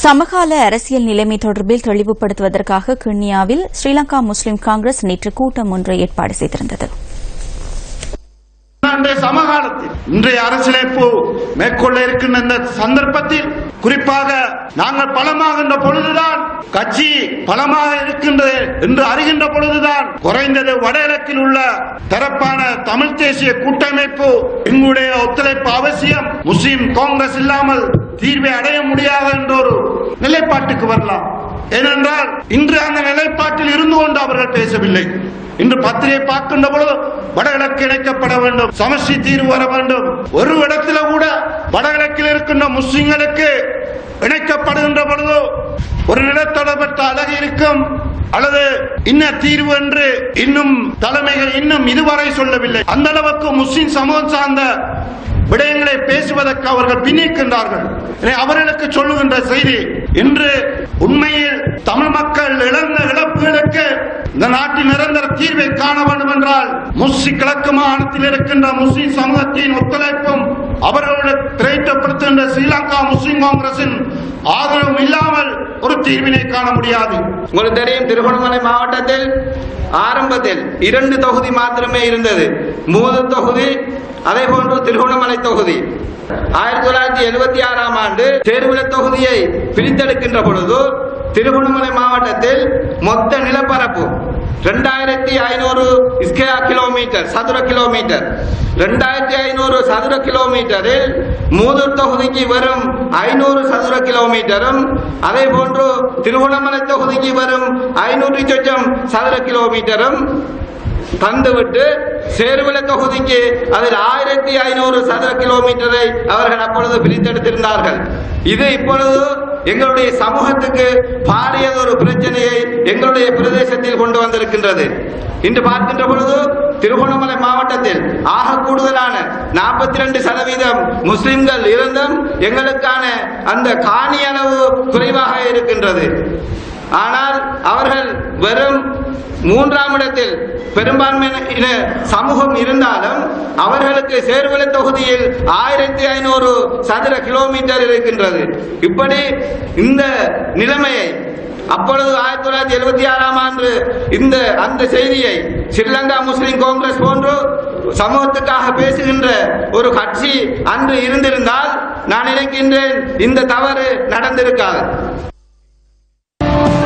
சமகால அரசியல் நிலைமை தொடர்பில் தெளிவுபடுத்துவதற்காக கிண்ணியாவில் ஸ்ரீலங்கா முஸ்லிம் காங்கிரஸ் நேற்று கூட்டம் ஒன்றை ஏற்பாடு செய்திருந்தது. சமகாலத்தில் இன்றைய அரசியலமைப்பு மேற்கொள்ள இருக்கின்ற இந்த சந்தர்ப்பத்தில் குறிப்பாக நாங்கள் பலமாகின்ற பொழுதுதான் கட்சி பலமாக இருக்கின்றது என்று அறிகின்ற பொழுதுதான் குறைந்தது வடகிழக்கில் உள்ள தரப்பான தமிழ் தேசிய கூட்டமைப்பு எங்களுடைய ஒத்துழைப்பு அவசியம், முஸ்லிம் காங்கிரஸ் இல்லாமல் தீர்வை அடைய முடியாது என்ற ஒரு நிலைப்பாட்டுக்கு வரலாம். ஏனென்றால் இன்று அந்த நிலைப்பாட்டில் இருந்து கொண்டு அவர்கள் பேசவில்லை. இன்று பத்திரிகை பார்க்கின்ற பொழுது வடகிழக்கு இணைக்கப்பட வேண்டும், சமஷ்டி தீர்வு வர வேண்டும். ஒரு இடத்துல கூட வடகிழக்கில் இருக்கின்ற முஸ்லிம்களுக்கு இணைக்கப்படுகின்ற பொழுது ஒரு நிலத்தொடர்பற்ற அழகு இருக்கும் அல்லது இன்ன தீர்வு என்று இன்னும் தலைமைகள் இன்னும் இதுவரை சொல்லவில்லை. அந்த அளவுக்கு முஸ்லிம் சமூகம் சார்ந்த விடயங்களை பேசுவதற்கு அவர்கள் பின்னிக்கின்றார்கள். அவர்களுக்கு சொல்லுகின்ற செய்தி, இன்று உண்மையில் தமிழ் மக்கள் இழந்த இழப்புகளுக்கு இந்த நாட்டில் நிரந்தர தீர்வை காண வேண்டும் என்றால் முஸ்லிம் கிழக்கு மாகாணத்தில் இருக்கின்ற முஸ்லிம் சமூகத்தின் ஒத்துழைப்பும் அவர்களுடைய திரைத்தப்படுத்துகின்ற ஸ்ரீலங்கா முஸ்லிம் காங்கிரசின் ஆதரவும் இல்லாமல் ஒரு தீர்வினை காண முடியாது. உங்களுக்கு தெரியும், திருகோணமலை மாவட்டத்தில் ஆரம்பத்தில் 2 தொகுதி மாத்திரமே இருந்தது. 3 தொகுதி, அதே போன்று திருகோணமலை தொகுதி. 1976ஆம் ஆண்டு தேர்வுல தொகுதியை பிரித்தெடுக்கின்ற பொழுது திருகோணமலை மாவட்டத்தில் மொத்த நிலப்பரப்பு 2500 கிலோமீட்டர் சதுர கிலோமீட்டர். 2500 சதுர கிலோமீட்டரில் மூதூர் தொகுதிக்கு வரும் 500 சதுர கிலோமீட்டரும், அதே போன்று திருகோணமலை தொகுதிக்கு வரும் 500 சொச்சம் சதுர கிலோமீட்டரும் தந்துவிட்டு சேர்வில தொகுதிக்கு அதில் 1500 சதுர கிலோமீட்டரை அவர்கள் அப்பொழுது பிரித்தெடுத்திருந்தார்கள். இது இப்பொழுது எங்களுடைய சமூகத்துக்கு பாரியதொரு பிரச்சனையை எங்களுடைய பிரதேசத்தில் கொண்டு வந்திருக்கின்றது. இன்று பார்க்கின்ற பொழுது திருகோணமலை மாவட்டத்தில் ஆக கூடுதலான 42% முஸ்லிம்கள் இருந்தும் எங்களுக்கான அந்த காணி அளவு குறைவாக இருக்கின்றது. ஆனால் அவர்கள் வெறும் 3ஆம் இடத்தில் பெரும்பான்மையின சமூகம் இருந்தாலும் அவர்களுக்கு சேர்வலை தொகுதியில் 1500 சதுர கிலோமீட்டர் இருக்கின்றது. இப்படி இந்த நிலைமையை அப்பொழுது 1976ஆம் ஆண்டு அந்த செய்தியை ஸ்ரீலங்கா முஸ்லிம் காங்கிரஸ் போன்று சமூகத்துக்காக பேசுகின்ற ஒரு கட்சி அன்று இருந்திருந்தால் நான் நினைக்கின்றேன் இந்த தவறு நடந்திருக்காது.